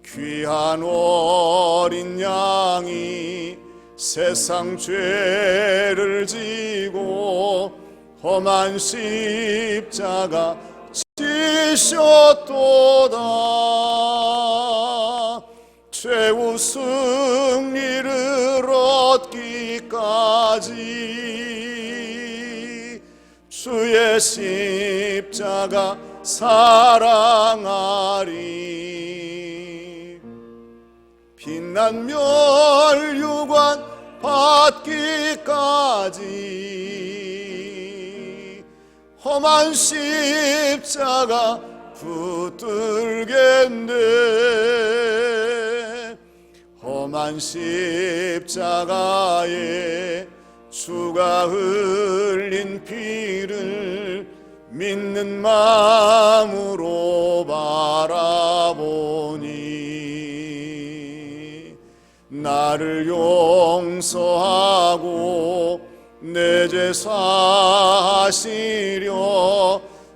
귀한 어린 양이 세상 죄를 지고 험한 십자가 지셨도다. 최후 승리를 얻기까지 주의 십자가 사랑하리. 빛난 멸류관 받기까지 험한 십자가 붙들겠네. 험한 십자가에 주가 흘린 피를 믿는 마음으로 바라보니 나를 용서하고 내 죄 사하시려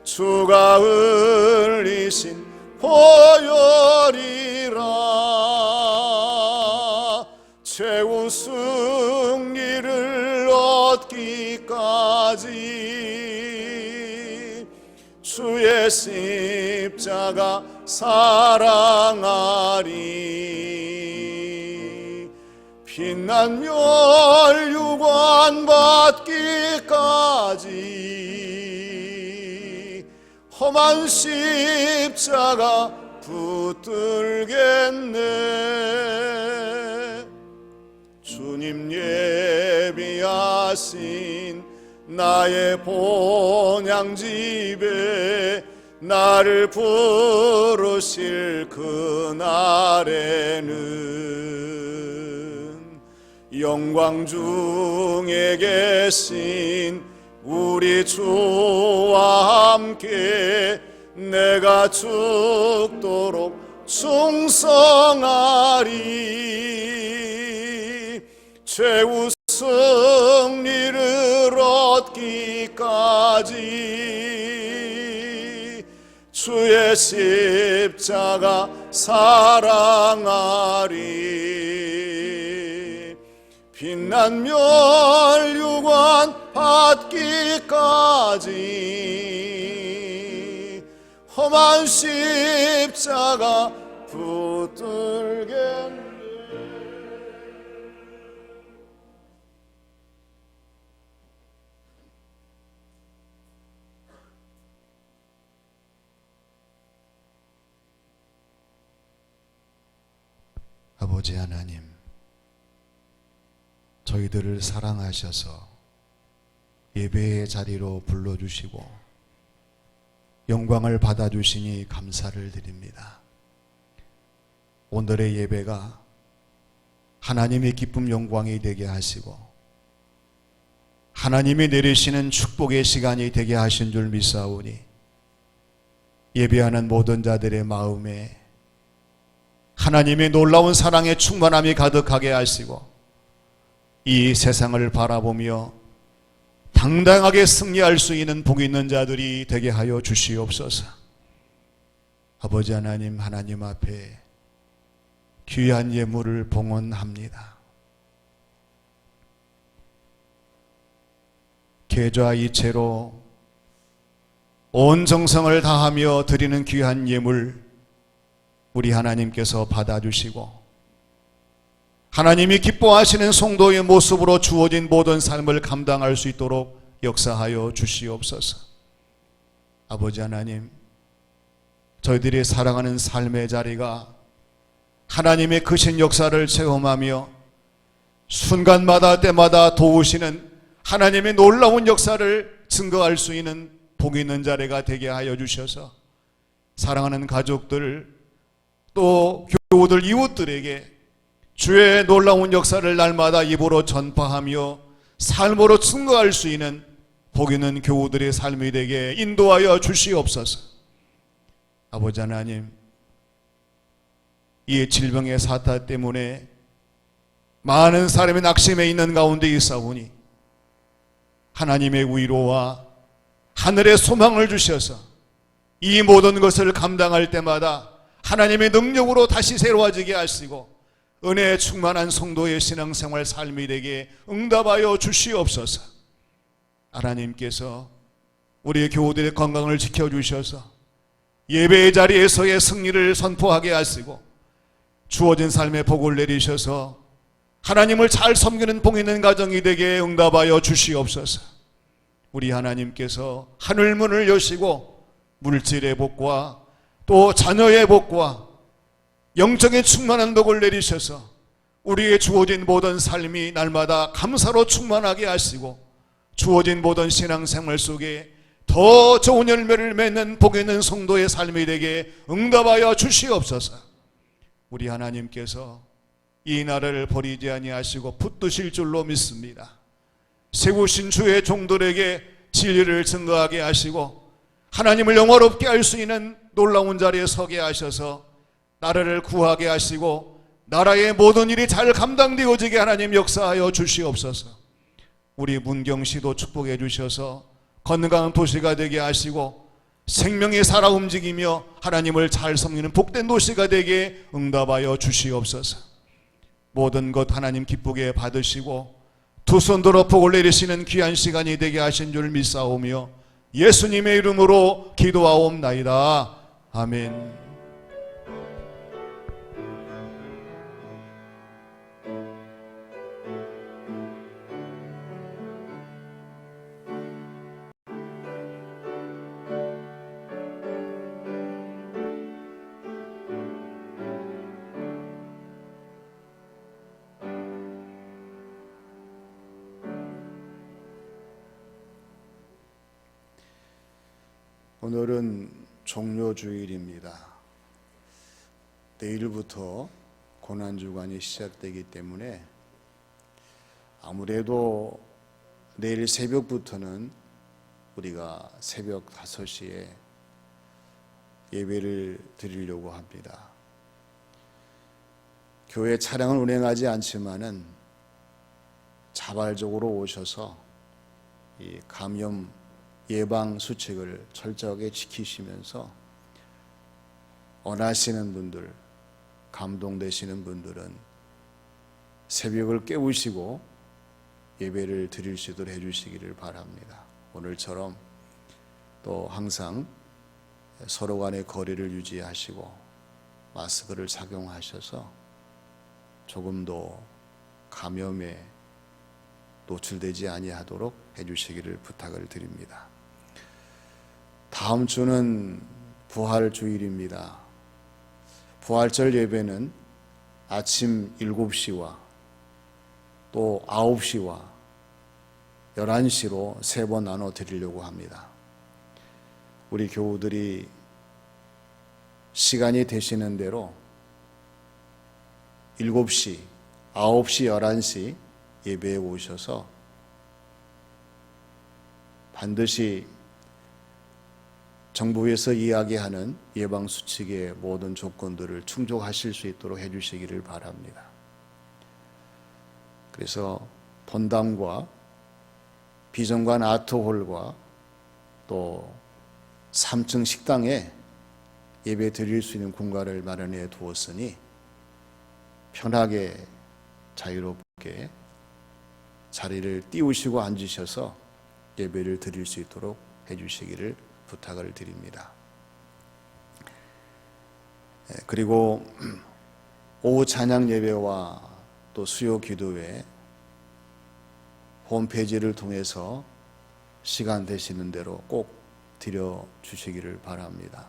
주가 흘리신 보혈이라 최후 승리를 얻기까지 주의 십자가 사랑하리. 빛난 멸류관 받기까지 험한 십자가 붙들겠네. 주님 예비하신 나의 본향집에 나를 부르실 그날에는 영광 중에 계신 우리 주와 함께 내가 죽도록 충성하리. 최후 승리를 얻기까지 주의 십자가 사랑하리. 빛난 멸류관 받기까지 험한 십자가 붙들겠네. 아버지 하나님, 저희들을 사랑하셔서 예배의 자리로 불러주시고 영광을 받아주시니 감사를 드립니다. 오늘의 예배가 하나님의 기쁨 영광이 되게 하시고 하나님이 내리시는 축복의 시간이 되게 하신 줄 믿사오니 예배하는 모든 자들의 마음에 하나님의 놀라운 사랑의 충만함이 가득하게 하시고 이 세상을 바라보며 당당하게 승리할 수 있는 복 있는 자들이 되게 하여 주시옵소서. 아버지 하나님, 하나님 앞에 귀한 예물을 봉헌합니다. 계좌 이체로 온 정성을 다하며 드리는 귀한 예물 우리 하나님께서 받아주시고 하나님이 기뻐하시는 성도의 모습으로 주어진 모든 삶을 감당할 수 있도록 역사하여 주시옵소서. 아버지 하나님, 저희들이 살아가는 삶의 자리가 하나님의 크신 역사를 체험하며 순간마다 때마다 도우시는 하나님의 놀라운 역사를 증거할 수 있는 복 있는 자리가 되게 하여 주셔서 사랑하는 가족들 또 교우들 이웃들에게 주의 놀라운 역사를 날마다 입으로 전파하며 삶으로 증거할 수 있는 복 있는 교우들의 삶이 되게 인도하여 주시옵소서. 아버지 하나님, 이 질병의 사타 때문에 많은 사람이 낙심해 있는 가운데 있사오니 하나님의 위로와 하늘의 소망을 주셔서 이 모든 것을 감당할 때마다 하나님의 능력으로 다시 새로워지게 하시고 은혜에 충만한 성도의 신앙생활 삶이 되게 응답하여 주시옵소서. 하나님께서 우리 교우들의 건강을 지켜주셔서 예배의 자리에서의 승리를 선포하게 하시고 주어진 삶의 복을 내리셔서 하나님을 잘 섬기는 복 있는 가정이 되게 응답하여 주시옵소서. 우리 하나님께서 하늘문을 여시고 물질의 복과 또 자녀의 복과 영적인 충만한 복을 내리셔서 우리의 주어진 모든 삶이 날마다 감사로 충만하게 하시고 주어진 모든 신앙생활 속에 더 좋은 열매를 맺는 복 있는 성도의 삶이 되게 응답하여 주시옵소서. 우리 하나님께서 이 나라를 버리지 아니하시고 붙드실 줄로 믿습니다. 세우신 주의 종들에게 진리를 증거하게 하시고 하나님을 영화롭게 할 수 있는 놀라운 자리에 서게 하셔서 나라를 구하게 하시고 나라의 모든 일이 잘 감당되어지게 하나님 역사하여 주시옵소서. 우리 문경시도 축복해 주셔서 건강한 도시가 되게 하시고 생명의 살아 움직이며 하나님을 잘 섬기는 복된 도시가 되게 응답하여 주시옵소서. 모든 것 하나님 기쁘게 받으시고 두 손 들어 복을 내리시는 귀한 시간이 되게 하신 줄 믿사오며 예수님의 이름으로 기도하옵나이다. 아멘. 오늘은 종료주일입니다. 내일부터 고난주간이 시작되기 때문에 아무래도 내일 새벽부터는 우리가 새벽 5시에 예배를 드리려고 합니다. 교회 차량을 운행하지 않지만은 자발적으로 오셔서 이 감염 예방 수칙을 철저하게 지키시면서 원하시는 분들, 감동되시는 분들은 새벽을 깨우시고 예배를 드릴 수 있도록 해주시기를 바랍니다. 오늘처럼 또 항상 서로 간의 거리를 유지하시고 마스크를 착용하셔서 조금도 감염에 노출되지 아니하도록 해주시기를 부탁을 드립니다. 다음 주는 부활주일입니다. 부활절 예배는 아침 7시와 또 9시와 11시로 3번 나눠 드리려고 합니다. 우리 교우들이 시간이 되시는 대로 7시, 9시, 11시 예배에 오셔서 반드시 정부에서 이야기하는 예방수칙의 모든 조건들을 충족하실 수 있도록 해주시기를 바랍니다. 그래서 본당과 비정관 아트홀과 또 3층 식당에 예배 드릴 수 있는 공간을 마련해 두었으니 편하게 자유롭게 자리를 띄우시고 앉으셔서 예배를 드릴 수 있도록 해주시기를 부탁을 드립니다. 그리고 오후 찬양 예배와 또 수요 기도회 홈페이지를 통해서 시간 되시는 대로 꼭 드려 주시기를 바랍니다.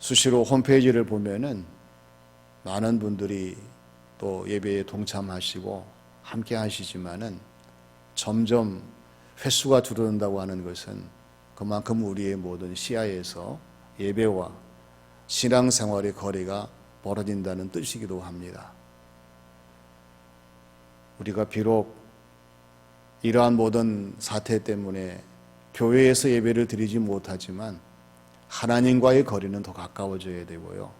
수시로 홈페이지를 보면은 많은 분들이 또 예배에 동참하시고 함께 하시지만은 점점 횟수가 줄어든다고 하는 것은 그만큼 우리의 모든 시야에서 예배와 신앙생활의 거리가 멀어진다는 뜻이기도 합니다. 우리가 비록 이러한 모든 사태 때문에 교회에서 예배를 드리지 못하지만 하나님과의 거리는 더 가까워져야 되고요.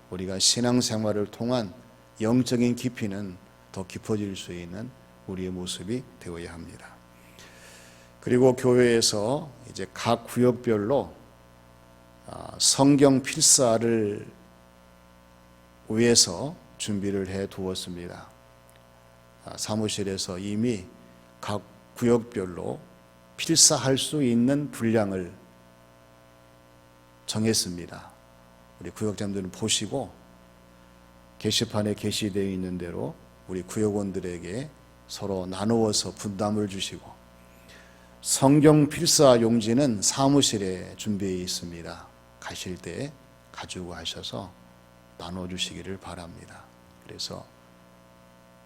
우리가 신앙생활을 통한 영적인 깊이는 더 깊어질 수 있는 우리의 모습이 되어야 합니다. 그리고 교회에서 이제 각 구역별로 성경 필사를 위해서 준비를 해 두었습니다. 사무실에서 이미 각 구역별로 필사할 수 있는 분량을 정했습니다. 우리 구역장들은 보시고 게시판에 게시되어 있는 대로 우리 구역원들에게 서로 나누어서 분담을 주시고 성경 필사 용지는 사무실에 준비해 있습니다. 가실 때 가지고 가셔서 나눠주시기를 바랍니다. 그래서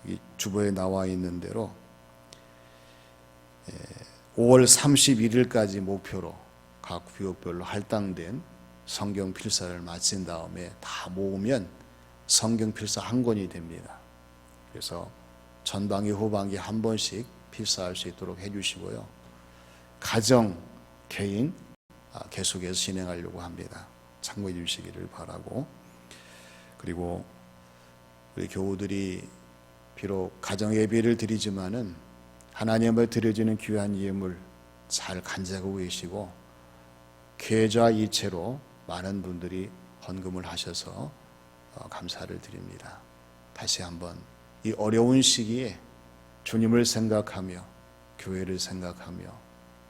이 주보에 나와 있는 대로 5월 31일까지 목표로 각 구역별로 할당된 성경 필사를 마친 다음에 다 모으면 성경 필사 한 권이 됩니다. 그래서 전반기 후반기 한 번씩 필사할 수 있도록 해주시고요. 가정, 개인 계속해서 진행하려고 합니다. 참고해 주시기를 바라고, 그리고 우리 교우들이 비록 가정 예배를 드리지만은 하나님 앞에 드려지는 귀한 예물, 잘 간직하고 계시고 계좌 이체로 많은 분들이 헌금을 하셔서 감사를 드립니다. 다시 한번 이 어려운 시기에 주님을 생각하며 교회를 생각하며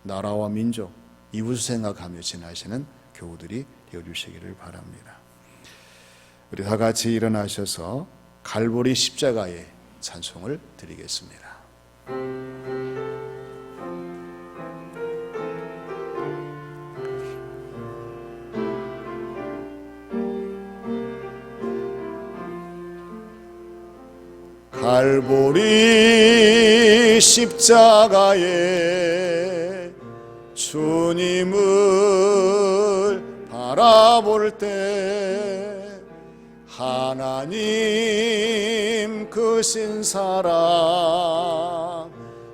나라와 민족, 이웃을 생각하며 지나시는 교우들이 되어주시기를 바랍니다. 우리 다 같이 일어나셔서 갈보리 십자가의 찬송을 드리겠습니다. 갈보리 십자가에 주님을 바라볼 때 하나님 크신 사랑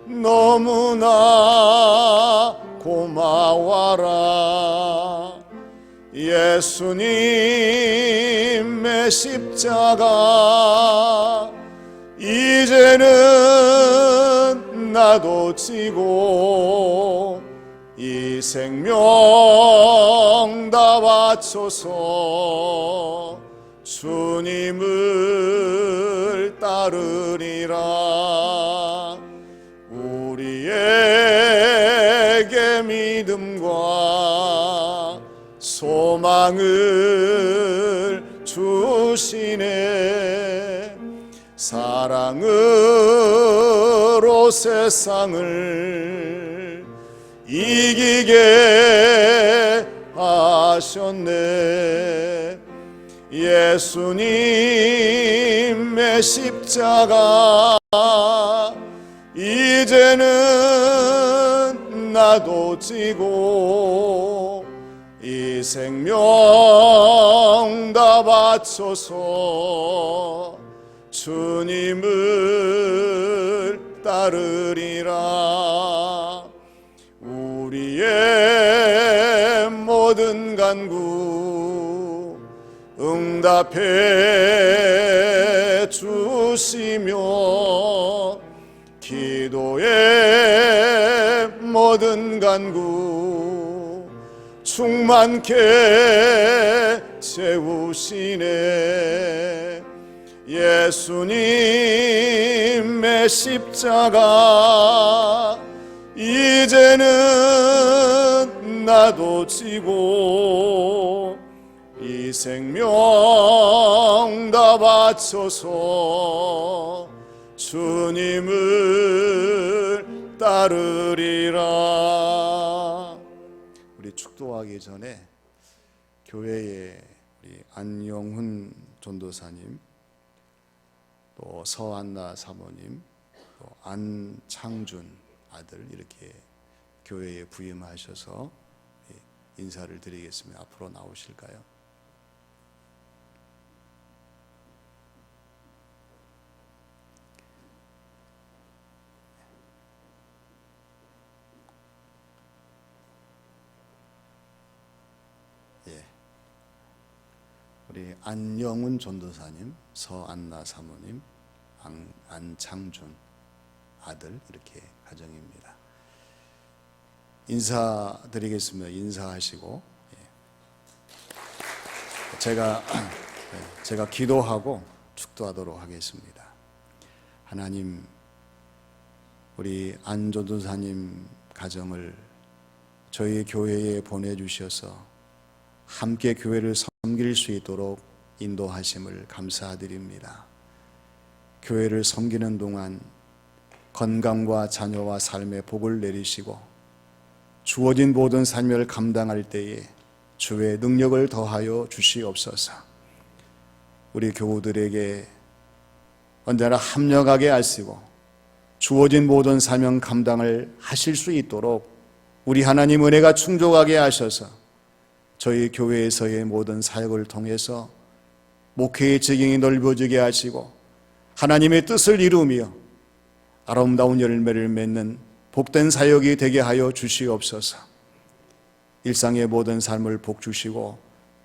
너무나 고마워라. 예수님의 십자가 이제는 나도 지고 이 생명 다 바쳐서 주님을 따르리라. 우리에게 믿음과 소망을 주시네. 사랑으로 세상을 이기게 하셨네. 예수님의 십자가 이제는 나도 지고 이 생명 다 바쳐서 주님을 따르리라. 우리의 모든 간구 응답해 주시며 기도의 모든 간구 충만케 채우시네. 예수님의 십자가 이제는 나도 지고 이 생명 다 바쳐서 주님을 따르리라. 우리 축도하기 전에 교회에 우리 안영훈 전도사님, 또 서안나 사모님, 또 안창준 아들 이렇게 교회에 부임하셔서 인사를 드리겠습니다. 앞으로 나오실까요? 우리 안영훈 전도사님, 서안나 사모님, 안창준 아들 이렇게 가정입니다. 인사드리겠습니다. 인사하시고 제가 기도하고 축도하도록 하겠습니다. 하나님, 우리 안 전도사님 가정을 저희 교회에 보내주셔서 함께 교회를 섬길 수 있도록 인도하심을 감사드립니다. 교회를 섬기는 동안 건강과 자녀와 삶의 복을 내리시고 주어진 모든 사명을 감당할 때에 주의 능력을 더하여 주시옵소서. 우리 교우들에게 언제나 합력하게 하시고 주어진 모든 사명 감당을 하실 수 있도록 우리 하나님 은혜가 충족하게 하셔서 저희 교회에서의 모든 사역을 통해서 목회의 지경이 넓어지게 하시고 하나님의 뜻을 이루며 아름다운 열매를 맺는 복된 사역이 되게 하여 주시옵소서. 일상의 모든 삶을 복 주시고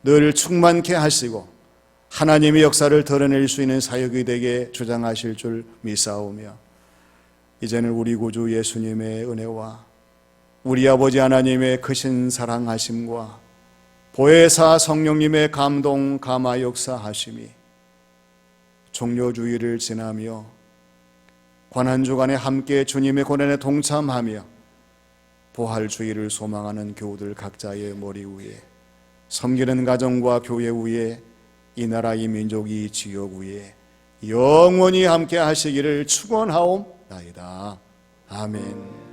늘 충만케 하시고 하나님의 역사를 드러낼 수 있는 사역이 되게 주장하실 줄 믿사오며 이제는 우리 구주 예수님의 은혜와 우리 아버지 하나님의 크신 사랑하심과 보혜사 성령님의 감동 감화 역사하심이 종료주의를 지나며 고난주간에 함께 주님의 고난에 동참하며 부활주의를 소망하는 교우들 각자의 머리 위에, 섬기는 가정과 교회 위에, 이 나라 이 민족 이 지역 위에 영원히 함께 하시기를 축원하옵나이다. 아멘.